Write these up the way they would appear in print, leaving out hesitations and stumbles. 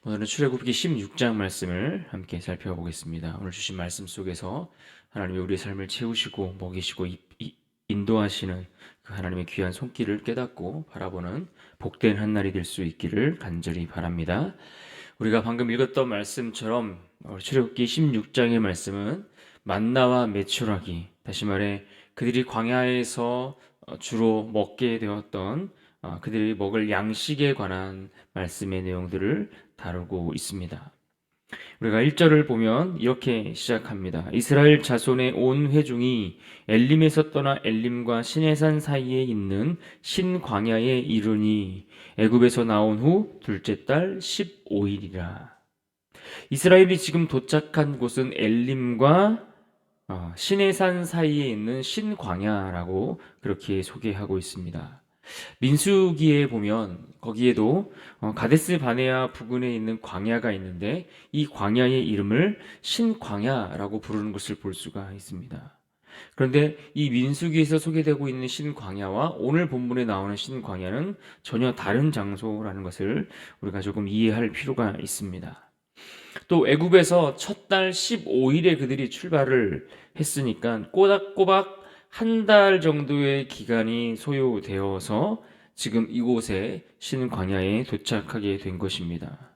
오늘은 출애굽기 16장 말씀을 함께 살펴보겠습니다. 오늘 주신 말씀 속에서 하나님이 우리의 삶을 채우시고 먹이시고 인도하시는 그 하나님의 귀한 손길을 깨닫고 바라보는 복된 한 날이 될 수 있기를 간절히 바랍니다. 우리가 방금 읽었던 말씀처럼 출애굽기 16장의 말씀은 만나와 메추라기, 다시 말해 그들이 광야에서 주로 먹게 되었던 그들이 먹을 양식에 관한 말씀의 내용들을 다루고 있습니다. 우리가 1절을 보면 이렇게 시작합니다. 이스라엘 자손의 온 회중이 엘림에서 떠나 엘림과 시내산 사이에 있는 신광야에 이르니 애굽에서 나온 후 둘째 달 15일이라. 이스라엘이 지금 도착한 곳은 엘림과 시내산 사이에 있는 신광야라고 그렇게 소개하고 있습니다. 민수기에 보면 거기에도 가데스 바네아 부근에 있는 광야가 있는데 이 광야의 이름을 신광야라고 부르는 것을 볼 수가 있습니다. 그런데 이 민수기에서 소개되고 있는 신광야와 오늘 본문에 나오는 신광야는 전혀 다른 장소라는 것을 우리가 조금 이해할 필요가 있습니다. 또 애굽에서 첫 달 15일에 그들이 출발을 했으니까 꼬박꼬박 한 달 정도의 기간이 소요되어서 지금 이곳에 신광야에 도착하게 된 것입니다.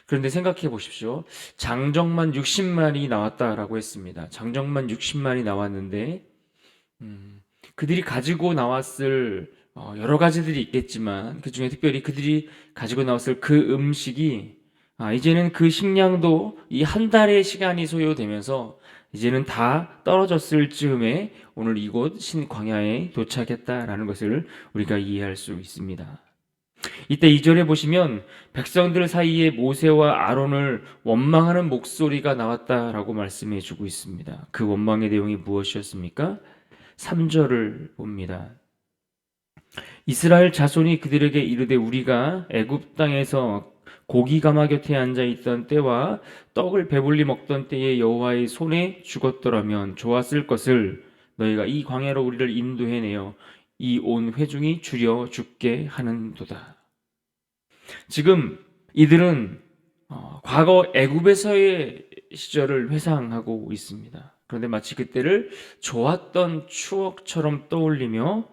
그런데 생각해 보십시오. 장정만 60만이 나왔다라고 했습니다. 장정만 60만이 나왔는데 그들이 가지고 나왔을 여러 가지들이 있겠지만 그 중에 특별히 그들이 가지고 나왔을 그 음식이 이제는 그 식량도 이 한 달의 시간이 소요되면서 이제는 다 떨어졌을 즈음에 오늘 이곳 신광야에 도착했다라는 것을 우리가 이해할 수 있습니다. 이때 2절에 보시면 백성들 사이에 모세와 아론을 원망하는 목소리가 나왔다라고 말씀해 주고 있습니다. 그 원망의 내용이 무엇이었습니까? 3절을 봅니다. 이스라엘 자손이 그들에게 이르되 우리가 애굽 땅에서 고기 가마 곁에 앉아 있던 때와 떡을 배불리 먹던 때에 여호와의 손에 죽었더라면 좋았을 것을 너희가 이 광야로 우리를 인도해내어 이 온 회중이 줄여 죽게 하는도다. 지금 이들은 과거 애굽에서의 시절을 회상하고 있습니다. 그런데 마치 그때를 좋았던 추억처럼 떠올리며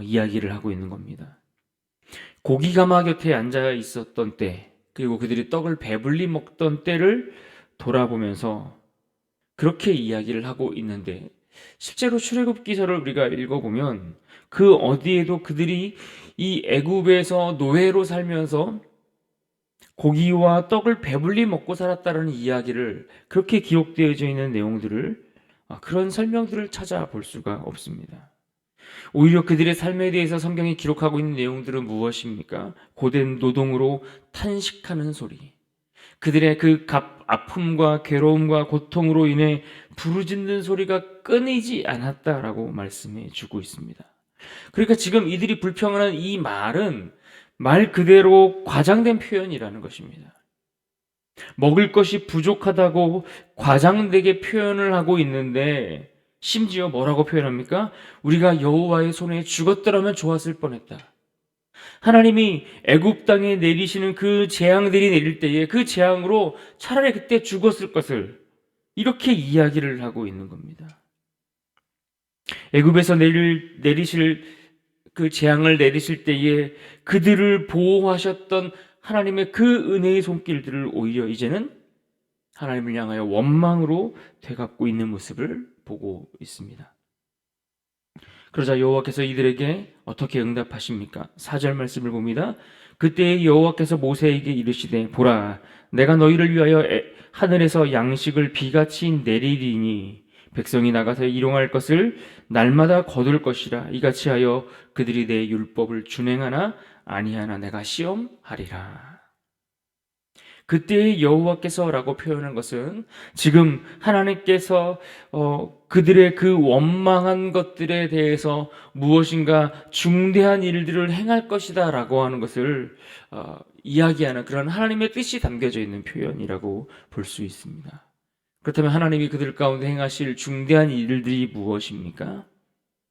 이야기를 하고 있는 겁니다. 고기 가마 곁에 앉아 있었던 때, 그리고 그들이 떡을 배불리 먹던 때를 돌아보면서 그렇게 이야기를 하고 있는데, 실제로 출애굽기서를 우리가 읽어보면 그 어디에도 그들이 이 애굽에서 노예로 살면서 고기와 떡을 배불리 먹고 살았다는 이야기를, 그렇게 기록되어져 있는 내용들을, 그런 설명들을 찾아볼 수가 없습니다. 오히려 그들의 삶에 대해서 성경이 기록하고 있는 내용들은 무엇입니까? 고된 노동으로 탄식하는 소리, 그들의 그 아픔과 괴로움과 고통으로 인해 부르짖는 소리가 끊이지 않았다라고 말씀해 주고 있습니다. 그러니까 지금 이들이 불평하는 이 말은 말 그대로 과장된 표현이라는 것입니다. 먹을 것이 부족하다고 과장되게 표현을 하고 있는데, 심지어 뭐라고 표현합니까? 우리가 여호와의 손에 죽었더라면 좋았을 뻔했다. 하나님이 애굽 땅에 내리시는 그 재앙들이 내릴 때에 그 재앙으로 차라리 그때 죽었을 것을, 이렇게 이야기를 하고 있는 겁니다. 애굽에서 내리실 그 재앙을 내리실 때에 그들을 보호하셨던 하나님의 그 은혜의 손길들을 오히려 이제는 하나님을 향하여 원망으로 되갚고 있는 모습을 보고 있습니다. 그러자 여호와께서 이들에게 어떻게 응답하십니까? 4절 말씀을 봅니다. 그때 여호와께서 모세에게 이르시되 보라, 내가 너희를 위하여 하늘에서 양식을 비같이 내리리니 백성이 나가서 일용할 것을 날마다 거둘 것이라. 이같이 하여 그들이 내 율법을 준행하나 아니하나 내가 시험하리라. 그때 여호와께서라고 표현한 것은 지금 하나님께서 그들의 그 원망한 것들에 대해서 무엇인가 중대한 일들을 행할 것이다라고 하는 것을 이야기하는 그런 하나님의 뜻이 담겨져 있는 표현이라고 볼 수 있습니다. 그렇다면 하나님이 그들 가운데 행하실 중대한 일들이 무엇입니까?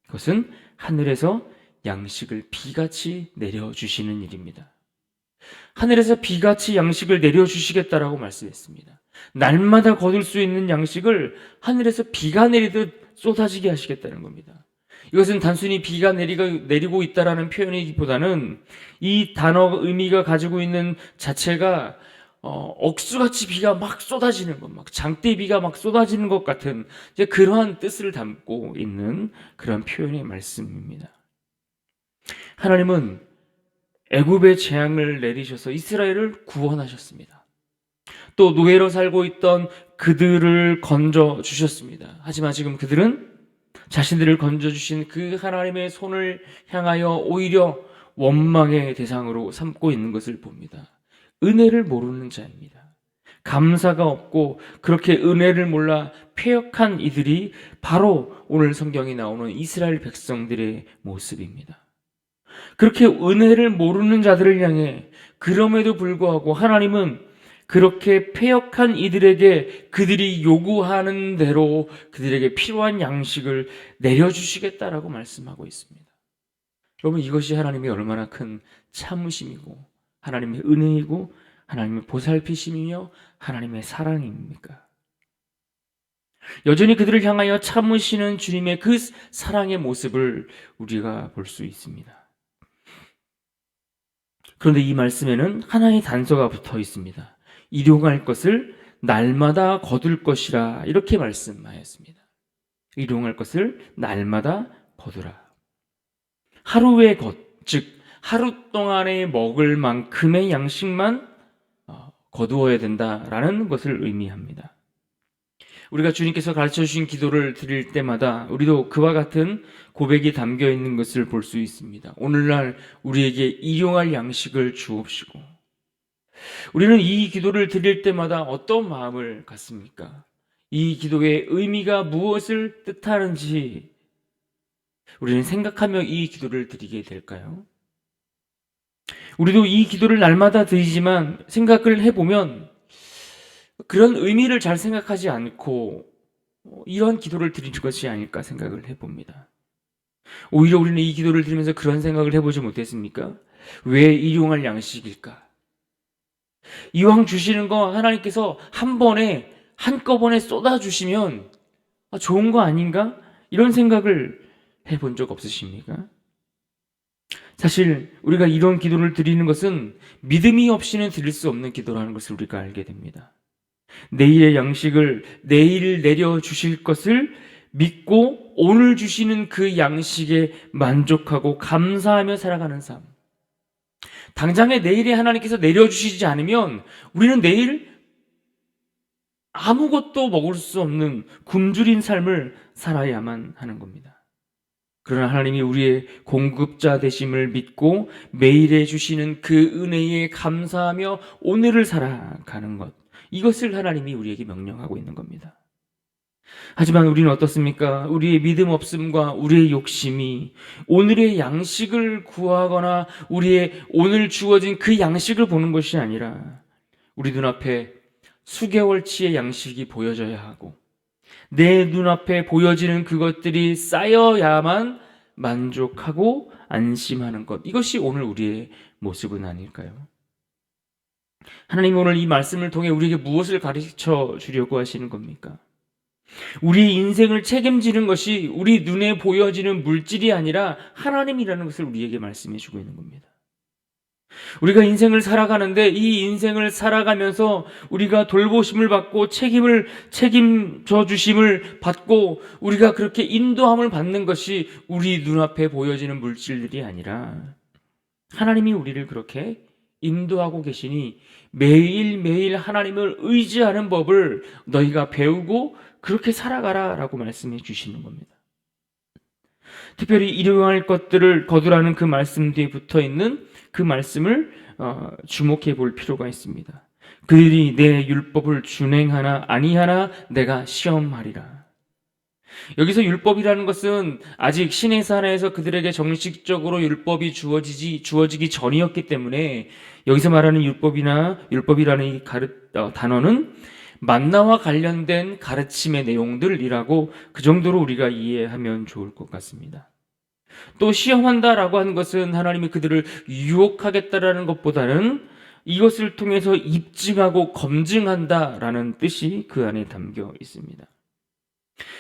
그것은 하늘에서 양식을 비같이 내려주시는 일입니다. 하늘에서 비같이 양식을 내려주시겠다라고 말씀했습니다. 날마다 거둘 수 있는 양식을 하늘에서 비가 내리듯 쏟아지게 하시겠다는 겁니다. 이것은 단순히 비가 내리고 있다라는 표현이기보다는 이 단어 의미가 가지고 있는 자체가 억수같이 비가 막 쏟아지는 것, 막 장대비가 막 쏟아지는 것 같은 이제 그러한 뜻을 담고 있는 그런 표현의 말씀입니다. 하나님은 애굽의 재앙을 내리셔서 이스라엘을 구원하셨습니다. 또 노예로 살고 있던 그들을 건져 주셨습니다. 하지만 지금 그들은 자신들을 건져주신 그 하나님의 손을 향하여 오히려 원망의 대상으로 삼고 있는 것을 봅니다. 은혜를 모르는 자입니다. 감사가 없고 그렇게 은혜를 몰라 패역한 이들이 바로 오늘 성경에 나오는 이스라엘 백성들의 모습입니다. 그렇게 은혜를 모르는 자들을 향해 그럼에도 불구하고 하나님은 그렇게 패역한 이들에게 그들이 요구하는 대로 그들에게 필요한 양식을 내려주시겠다라고 말씀하고 있습니다. 여러분, 이것이 하나님의 얼마나 큰 참으심이고 하나님의 은혜이고 하나님의 보살피심이며 하나님의 사랑입니까? 여전히 그들을 향하여 참으시는 주님의 그 사랑의 모습을 우리가 볼 수 있습니다. 그런데 이 말씀에는 하나의 단서가 붙어 있습니다. 일용할 것을 날마다 거둘 것이라 이렇게 말씀하였습니다. 일용할 것을 날마다 거두라. 하루의 것, 즉 하루 동안에 먹을 만큼의 양식만 거두어야 된다라는 것을 의미합니다. 우리가 주님께서 가르쳐 주신 기도를 드릴 때마다 우리도 그와 같은 고백이 담겨 있는 것을 볼 수 있습니다. 오늘날 우리에게 일용할 양식을 주옵시고. 우리는 이 기도를 드릴 때마다 어떤 마음을 갖습니까? 이 기도의 의미가 무엇을 뜻하는지 우리는 생각하며 이 기도를 드리게 될까요? 우리도 이 기도를 날마다 드리지만 생각을 해보면 그런 의미를 잘 생각하지 않고 이런 기도를 드리는 것이 아닐까 생각을 해봅니다. 오히려 우리는 이 기도를 드리면서 그런 생각을 해보지 못했습니까? 왜 일용할 양식일까? 이왕 주시는 거 하나님께서 한꺼번에 쏟아주시면 좋은 거 아닌가? 이런 생각을 해본 적 없으십니까? 사실 우리가 이런 기도를 드리는 것은 믿음이 없이는 드릴 수 없는 기도라는 것을 우리가 알게 됩니다. 내일의 양식을 내일 내려주실 것을 믿고 오늘 주시는 그 양식에 만족하고 감사하며 살아가는 삶. 당장에 내일에 하나님께서 내려주시지 않으면 우리는 내일 아무것도 먹을 수 없는 굶주린 삶을 살아야만 하는 겁니다. 그러나 하나님이 우리의 공급자 되심을 믿고 매일에 주시는 그 은혜에 감사하며 오늘을 살아가는 것, 이것을 하나님이 우리에게 명령하고 있는 겁니다. 하지만 우리는 어떻습니까? 우리의 믿음 없음과 우리의 욕심이 오늘의 양식을 구하거나 우리의 오늘 주어진 그 양식을 보는 것이 아니라 우리 눈앞에 수개월치의 양식이 보여져야 하고 내 눈앞에 보여지는 그것들이 쌓여야만 만족하고 안심하는 것, 이것이 오늘 우리의 모습은 아닐까요? 하나님 오늘 이 말씀을 통해 우리에게 무엇을 가르쳐 주려고 하시는 겁니까? 우리 인생을 책임지는 것이 우리 눈에 보여지는 물질이 아니라 하나님이라는 것을 우리에게 말씀해 주고 있는 겁니다. 우리가 인생을 살아가는데 이 인생을 살아가면서 우리가 돌보심을 받고 책임져 주심을 받고 우리가 그렇게 인도함을 받는 것이 우리 눈앞에 보여지는 물질들이 아니라 하나님이 우리를 그렇게 인도하고 계시니 매일매일 하나님을 의지하는 법을 너희가 배우고 그렇게 살아가라 라고 말씀해 주시는 겁니다. 특별히 일용할 것들을 거두라는 그 말씀 뒤에 붙어있는 그 말씀을 주목해 볼 필요가 있습니다. 그들이 내 율법을 준행하나 아니하나 내가 시험하리라. 여기서 율법이라는 것은 아직 시내산에서 그들에게 정식적으로 율법이 주어지기 전이었기 때문에 여기서 말하는 율법이라는 이 단어는 만나와 관련된 가르침의 내용들이라고 그 정도로 우리가 이해하면 좋을 것 같습니다. 또 시험한다라고 하는 것은 하나님이 그들을 유혹하겠다라는 것보다는 이것을 통해서 입증하고 검증한다라는 뜻이 그 안에 담겨 있습니다.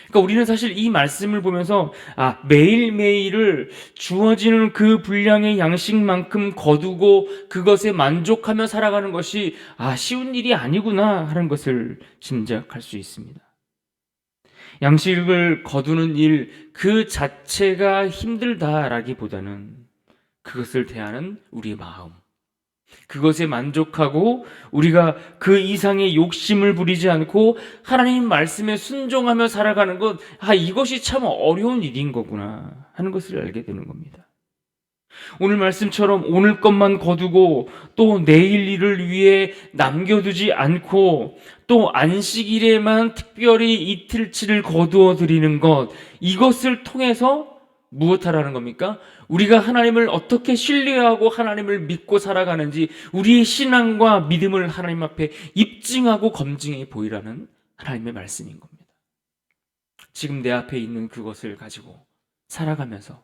그러니까 우리는 사실 이 말씀을 보면서 매일매일을 주어지는 그 분량의 양식만큼 거두고 그것에 만족하며 살아가는 것이 쉬운 일이 아니구나 하는 것을 짐작할 수 있습니다. 양식을 거두는 일 그 자체가 힘들다라기보다는 그것을 대하는 우리의 마음, 그것에 만족하고 우리가 그 이상의 욕심을 부리지 않고 하나님 말씀에 순종하며 살아가는 것, 이것이 참 어려운 일인 거구나 하는 것을 알게 되는 겁니다. 오늘 말씀처럼 오늘 것만 거두고 또 내일 일을 위해 남겨두지 않고 또 안식일에만 특별히 이틀치를 거두어 드리는 것, 이것을 통해서 무엇하라는 겁니까? 우리가 하나님을 어떻게 신뢰하고 하나님을 믿고 살아가는지 우리의 신앙과 믿음을 하나님 앞에 입증하고 검증해 보이라는 하나님의 말씀인 겁니다. 지금 내 앞에 있는 그것을 가지고 살아가면서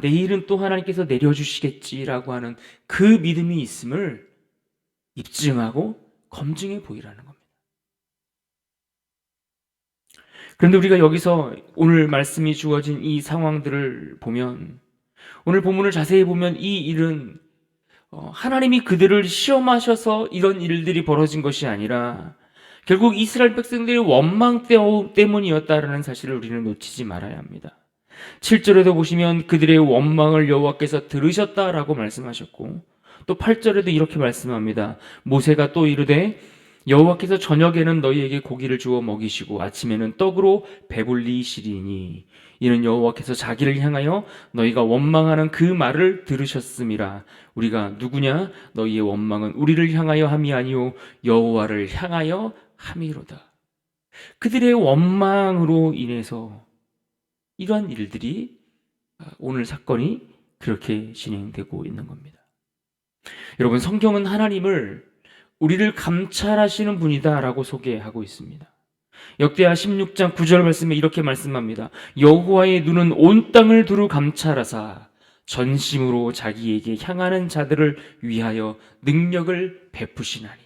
내일은 또 하나님께서 내려주시겠지라고 하는 그 믿음이 있음을 입증하고 검증해 보이라는 겁니다. 그런데 우리가 여기서 오늘 말씀이 주어진 이 상황들을 보면, 오늘 본문을 자세히 보면 이 일은 하나님이 그들을 시험하셔서 이런 일들이 벌어진 것이 아니라 결국 이스라엘 백성들의 원망 때문이었다라는 사실을 우리는 놓치지 말아야 합니다. 7절에도 보시면 그들의 원망을 여호와께서 들으셨다라고 말씀하셨고, 또 8절에도 이렇게 말씀합니다. 모세가 또 이르되 여호와께서 저녁에는 너희에게 고기를 주어 먹이시고 아침에는 떡으로 배불리시리니 이는 여호와께서 자기를 향하여 너희가 원망하는 그 말을 들으셨음이라. 우리가 누구냐? 너희의 원망은 우리를 향하여 함이 아니요 여호와를 향하여 함이로다. 그들의 원망으로 인해서 이러한 일들이, 오늘 사건이 그렇게 진행되고 있는 겁니다. 여러분, 성경은 하나님을 우리를 감찰하시는 분이다라고 소개하고 있습니다. 역대하 16장 9절 말씀에 이렇게 말씀합니다. 여호와의 눈은 온 땅을 두루 감찰하사 전심으로 자기에게 향하는 자들을 위하여 능력을 베푸시나니.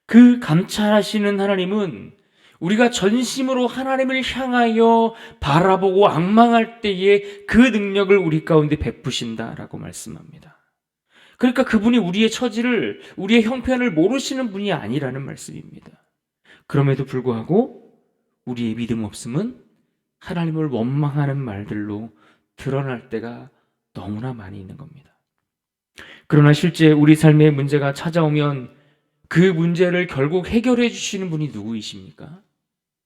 그 감찰하시는 하나님은 우리가 전심으로 하나님을 향하여 바라보고 앙망할 때에 그 능력을 우리 가운데 베푸신다라고 말씀합니다. 그러니까 그분이 우리의 처지를, 우리의 형편을 모르시는 분이 아니라는 말씀입니다. 그럼에도 불구하고 우리의 믿음 없음은 하나님을 원망하는 말들로 드러날 때가 너무나 많이 있는 겁니다. 그러나 실제 우리 삶의 문제가 찾아오면 그 문제를 결국 해결해 주시는 분이 누구이십니까?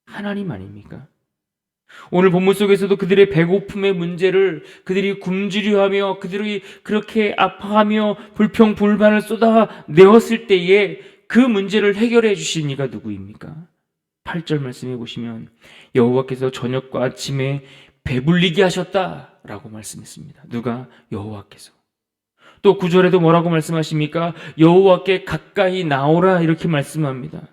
하나님 아닙니까? 오늘 본문 속에서도 그들의 배고픔의 문제를 그들이 굶주려하며 그들이 그렇게 아파하며 불평불만을 쏟아내었을 때에 그 문제를 해결해 주신 이가 누구입니까? 8절 말씀해 보시면 여호와께서 저녁과 아침에 배불리게 하셨다라고 말씀했습니다. 누가? 여호와께서. 또 9절에도 뭐라고 말씀하십니까? 여호와께 가까이 나오라 이렇게 말씀합니다.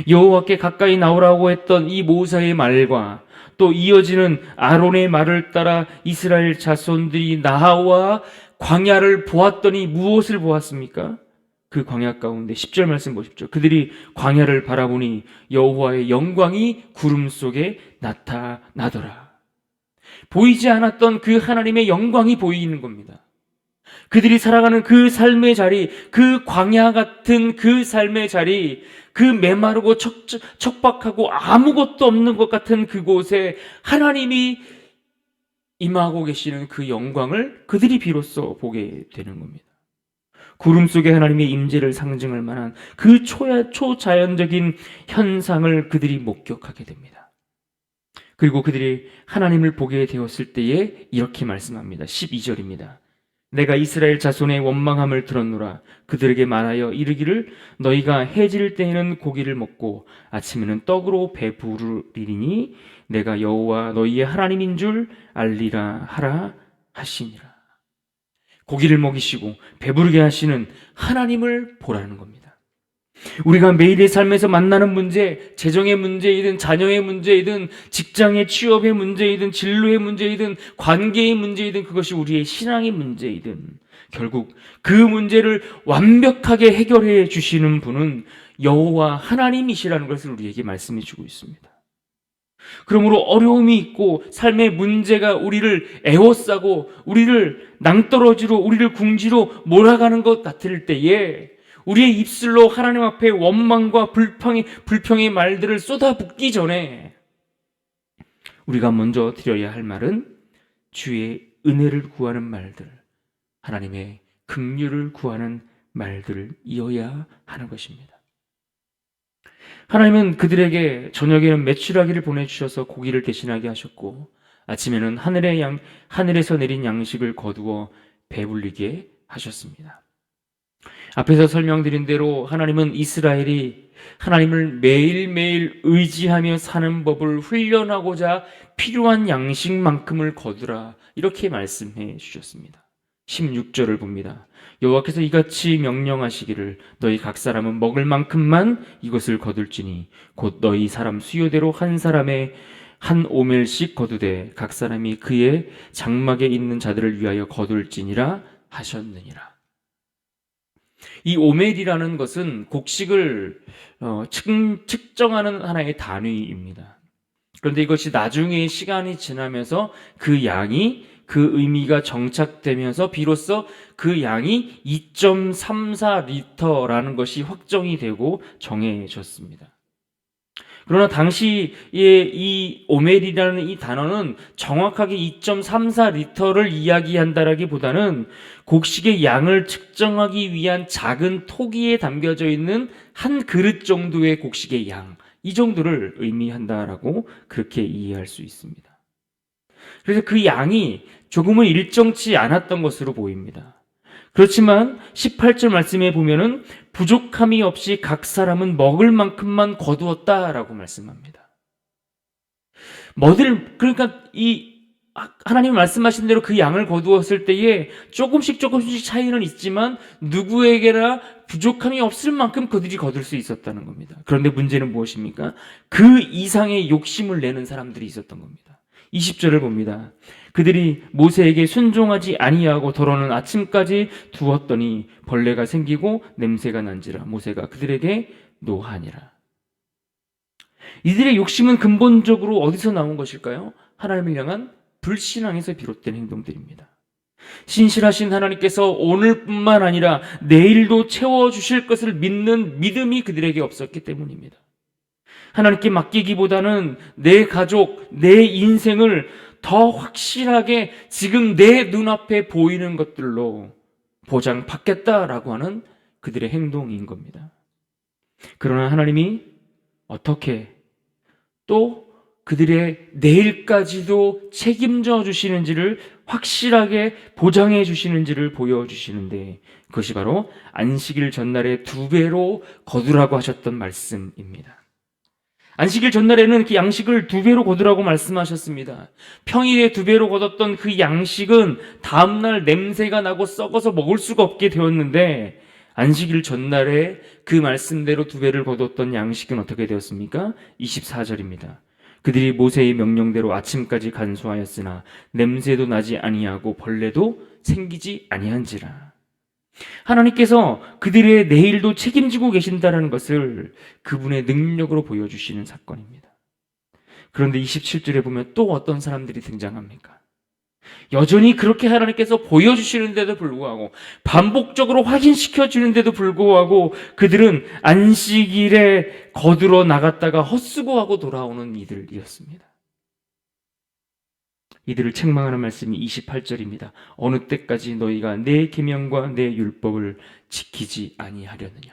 여호와께 가까이 나오라고 했던 이 모세의 말과 또 이어지는 아론의 말을 따라 이스라엘 자손들이 나와 광야를 보았더니 무엇을 보았습니까? 그 광야 가운데 10절 말씀 보십시오. 그들이 광야를 바라보니 여호와의 영광이 구름 속에 나타나더라. 보이지 않았던 그 하나님의 영광이 보이는 겁니다. 그들이 살아가는 그 삶의 자리, 그 광야 같은 그 삶의 자리, 그 메마르고 척박하고 아무것도 없는 것 같은 그곳에 하나님이 임하고 계시는 그 영광을 그들이 비로소 보게 되는 겁니다. 구름 속에 하나님의 임재를 상징할 만한 그 초자연적인 현상을 그들이 목격하게 됩니다. 그리고 그들이 하나님을 보게 되었을 때에 이렇게 말씀합니다. 12절입니다. 내가 이스라엘 자손의 원망함을 들었노라. 그들에게 말하여 이르기를 너희가 해질 때에는 고기를 먹고 아침에는 떡으로 배부르리니 내가 여호와 너희의 하나님인 줄 알리라 하라 하시니라. 고기를 먹이시고 배부르게 하시는 하나님을 보라는 겁니다. 우리가 매일의 삶에서 만나는 문제, 재정의 문제이든 자녀의 문제이든 직장의 취업의 문제이든 진로의 문제이든 관계의 문제이든 그것이 우리의 신앙의 문제이든 결국 그 문제를 완벽하게 해결해 주시는 분은 여호와 하나님이시라는 것을 우리에게 말씀해 주고 있습니다. 그러므로 어려움이 있고 삶의 문제가 우리를 에워싸고 우리를 낭떠러지로 우리를 궁지로 몰아가는 것 같을 때에 우리의 입술로 하나님 앞에 원망과 불평의 말들을 쏟아붓기 전에 우리가 먼저 드려야 할 말은 주의 은혜를 구하는 말들, 하나님의 긍휼을 구하는 말들을 이어야 하는 것입니다. 하나님은 그들에게 저녁에는 메추라기를 보내주셔서 고기를 대신하게 하셨고 아침에는 하늘에서 내린 양식을 거두어 배불리게 하셨습니다. 앞에서 설명드린 대로 하나님은 이스라엘이 하나님을 매일매일 의지하며 사는 법을 훈련하고자 필요한 양식만큼을 거두라 이렇게 말씀해 주셨습니다. 16절을 봅니다. 여호와께서 이같이 명령하시기를 너희 각 사람은 먹을 만큼만 이것을 거둘지니 곧 너희 사람 수요대로 한 사람의 한 오멜씩 거두되 각 사람이 그의 장막에 있는 자들을 위하여 거둘지니라 하셨느니라. 이 오멜이라는 것은 곡식을 측정하는 하나의 단위입니다. 그런데 이것이 나중에 시간이 지나면서 그 양이 그 의미가 정착되면서 비로소 그 양이 2.34리터라는 것이 확정이 되고 정해졌습니다. 그러나 당시에 이 오멜이라는 이 단어는 정확하게 2.34리터를 이야기한다라기보다는 곡식의 양을 측정하기 위한 작은 토기에 담겨져 있는 한 그릇 정도의 곡식의 양, 이 정도를 의미한다라고 그렇게 이해할 수 있습니다. 그래서 그 양이 조금은 일정치 않았던 것으로 보입니다. 그렇지만 18절 말씀에 보면은 부족함이 없이 각 사람은 먹을 만큼만 거두었다라고 말씀합니다. 그러니까 하나님이 말씀하신 대로 그 양을 거두었을 때에 조금씩 차이는 있지만 누구에게나 부족함이 없을 만큼 그들이 거둘 수 있었다는 겁니다. 그런데 문제는 무엇입니까? 그 이상의 욕심을 내는 사람들이 있었던 겁니다. 20절을 봅니다. 그들이 모세에게 순종하지 아니하고 더러는 아침까지 두었더니 벌레가 생기고 냄새가 난지라 모세가 그들에게 노하니라. 이들의 욕심은 근본적으로 어디서 나온 것일까요? 하나님을 향한 불신앙에서 비롯된 행동들입니다. 신실하신 하나님께서 오늘뿐만 아니라 내일도 채워주실 것을 믿는 믿음이 그들에게 없었기 때문입니다. 하나님께 맡기기보다는 내 가족, 내 인생을 더 확실하게 지금 내 눈앞에 보이는 것들로 보장받겠다라고 하는 그들의 행동인 겁니다. 그러나 하나님이 어떻게 또 그들의 내일까지도 책임져 주시는지를 확실하게 보장해 주시는지를 보여주시는데 그것이 바로 안식일 전날에 2배로 거두라고 하셨던 말씀입니다. 안식일 전날에는 그 양식을 2배로 거두라고 말씀하셨습니다. 평일에 2배로 거뒀던 그 양식은 다음날 냄새가 나고 썩어서 먹을 수가 없게 되었는데 안식일 전날에 그 말씀대로 2배를 거뒀던 양식은 어떻게 되었습니까? 24절입니다. 그들이 모세의 명령대로 아침까지 간수하였으나 냄새도 나지 아니하고 벌레도 생기지 아니한지라. 하나님께서 그들의 내일도 책임지고 계신다는 것을 그분의 능력으로 보여주시는 사건입니다. 그런데 27절에 보면 또 어떤 사람들이 등장합니까? 여전히 그렇게 하나님께서 보여주시는데도 불구하고 반복적으로 확인시켜 주는데도 불구하고 그들은 안식일에 거두러 나갔다가 헛수고하고 돌아오는 이들이었습니다. 이들을 책망하는 말씀이 28절입니다. 어느 때까지 너희가 내 계명과 내 율법을 지키지 아니하려느냐.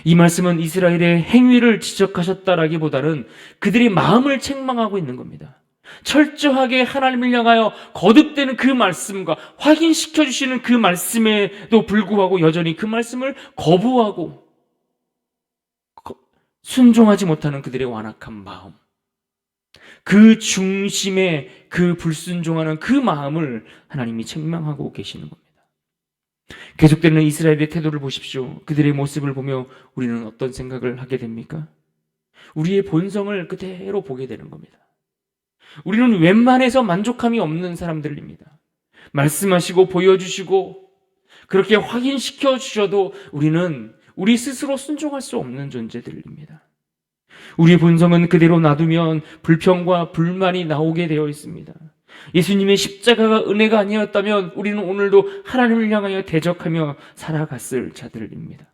이 말씀은 이스라엘의 행위를 지적하셨다라기보다는 그들의 마음을 책망하고 있는 겁니다. 철저하게 하나님을 향하여 거듭되는 그 말씀과 확인시켜 주시는 그 말씀에도 불구하고 여전히 그 말씀을 거부하고 순종하지 못하는 그들의 완악한 마음, 그 중심에 그 불순종하는 그 마음을 하나님이 책망하고 계시는 겁니다. 계속되는 이스라엘의 태도를 보십시오. 그들의 모습을 보며 우리는 어떤 생각을 하게 됩니까? 우리의 본성을 그대로 보게 되는 겁니다. 우리는 웬만해서 만족함이 없는 사람들입니다. 말씀하시고 보여주시고 그렇게 확인시켜 주셔도 우리는 우리 스스로 순종할 수 없는 존재들입니다. 우리의 본성은 그대로 놔두면 불평과 불만이 나오게 되어 있습니다. 예수님의 십자가가 은혜가 아니었다면 우리는 오늘도 하나님을 향하여 대적하며 살아갔을 자들입니다.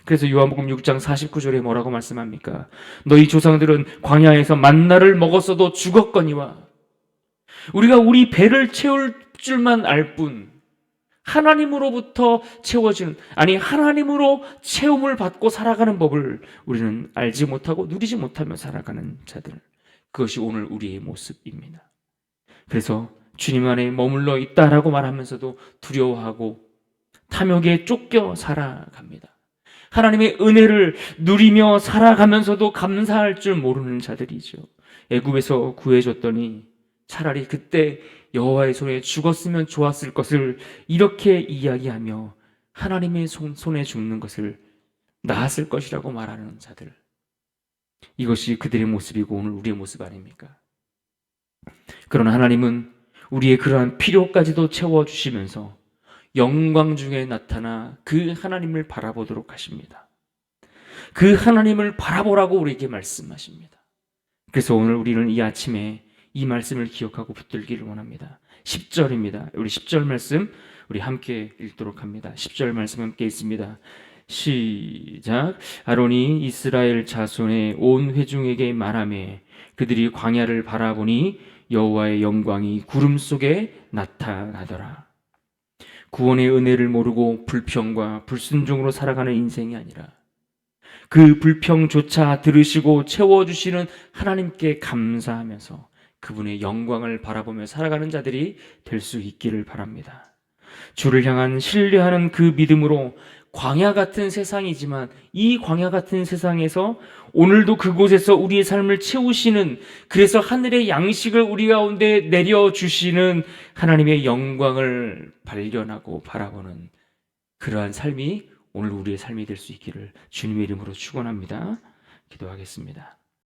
그래서 요한복음 6장 49절에 뭐라고 말씀합니까? 너희 조상들은 광야에서 만나를 먹었어도 죽었거니와. 우리가 우리 배를 채울 줄만 알 뿐 하나님으로부터 채워지는, 아니 하나님으로 채움을 받고 살아가는 법을 우리는 알지 못하고 누리지 못하며 살아가는 자들, 그것이 오늘 우리의 모습입니다. 그래서 주님 안에 머물러 있다라고 말하면서도 두려워하고 탐욕에 쫓겨 살아갑니다. 하나님의 은혜를 누리며 살아가면서도 감사할 줄 모르는 자들이죠. 애굽에서 구해줬더니 차라리 그때 여호와의 손에 죽었으면 좋았을 것을 이렇게 이야기하며 하나님의 손에 죽는 것을 나았을 것이라고 말하는 자들, 이것이 그들의 모습이고 오늘 우리의 모습 아닙니까? 그러나 하나님은 우리의 그러한 필요까지도 채워주시면서 영광 중에 나타나 그 하나님을 바라보도록 하십니다. 그 하나님을 바라보라고 우리에게 말씀하십니다. 그래서 오늘 우리는 이 아침에 이 말씀을 기억하고 붙들기를 원합니다. 10절입니다. 우리 10절 말씀 우리 함께 읽도록 합니다. 10절 말씀 함께 읽습니다. 시작. 아론이 이스라엘 자손의 온 회중에게 말하며 그들이 광야를 바라보니 여호와의 영광이 구름 속에 나타나더라. 구원의 은혜를 모르고 불평과 불순종으로 살아가는 인생이 아니라 그 불평조차 들으시고 채워주시는 하나님께 감사하면서 그분의 영광을 바라보며 살아가는 자들이 될 수 있기를 바랍니다. 주를 향한 신뢰하는 그 믿음으로 광야 같은 세상이지만 이 광야 같은 세상에서 오늘도 그곳에서 우리의 삶을 채우시는, 그래서 하늘의 양식을 우리 가운데 내려주시는 하나님의 영광을 발견하고 바라보는 그러한 삶이 오늘 우리의 삶이 될 수 있기를 주님의 이름으로 축원합니다. 기도하겠습니다.